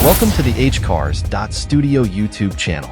Welcome to the hcars.studio YouTube channel.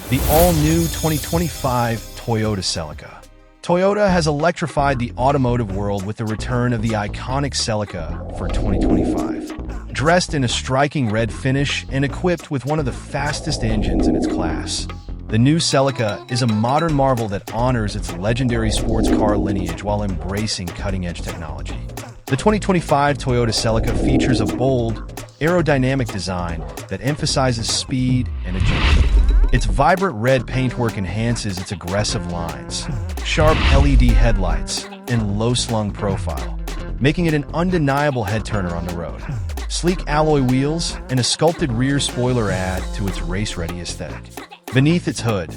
The all-new 2025 Toyota Celica. Toyota has electrified the automotive world with the return of the iconic Celica for 2025. Dressed in a striking red finish and equipped with one of the fastest engines in its class, the new Celica is a modern marvel that honors its legendary sports car lineage while embracing cutting-edge technology. The 2025 Toyota Celica features a bold, aerodynamic design that emphasizes speed and agility. Its vibrant red paintwork enhances its aggressive lines, sharp LED headlights, and low-slung profile, making it an undeniable head-turner on the road. Sleek alloy wheels and a sculpted rear spoiler add to its race-ready aesthetic. Beneath its hood,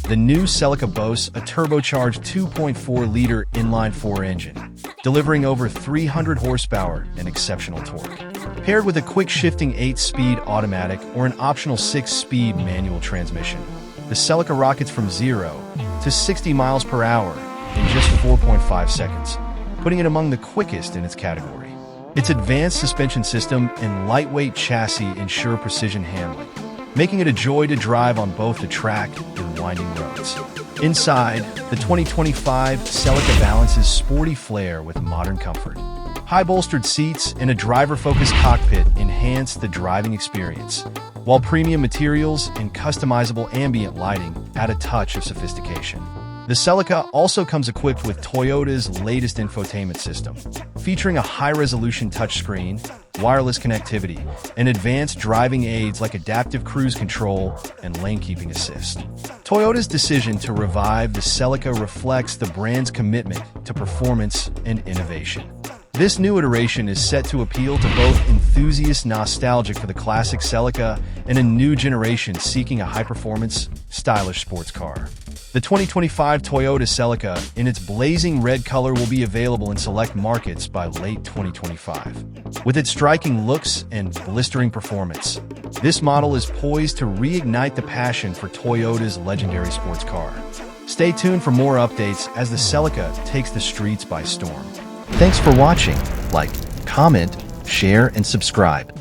the new Celica boasts a turbocharged 2.4-liter inline-4 engine, delivering over 300 horsepower and exceptional torque. Paired with a quick-shifting 8-speed automatic or an optional 6-speed manual transmission, the Celica rockets from 0 to 60 miles per hour in just 4.5 seconds, putting it among the quickest in its category. Its advanced suspension system and lightweight chassis ensure precision handling, making it a joy to drive on both the track and winding roads. Inside, the 2025 Celica balances sporty flair with modern comfort. High-bolstered seats and a driver-focused cockpit enhance the driving experience, while premium materials and customizable ambient lighting add a touch of sophistication. The Celica also comes equipped with Toyota's latest infotainment system, featuring a high-resolution touchscreen, wireless connectivity, and advanced driving aids like adaptive cruise control and lane-keeping assist. Toyota's decision to revive the Celica reflects the brand's commitment to performance and innovation. This new iteration is set to appeal to both enthusiasts nostalgic for the classic Celica and a new generation seeking a high-performance, stylish sports car. The 2025 Toyota Celica in its blazing red color will be available in select markets by late 2025. With its striking looks and blistering performance, this model is poised to reignite the passion for Toyota's legendary sports car. Stay tuned for more updates as the Celica takes the streets by storm. Thanks for watching. Like, comment, share, and subscribe.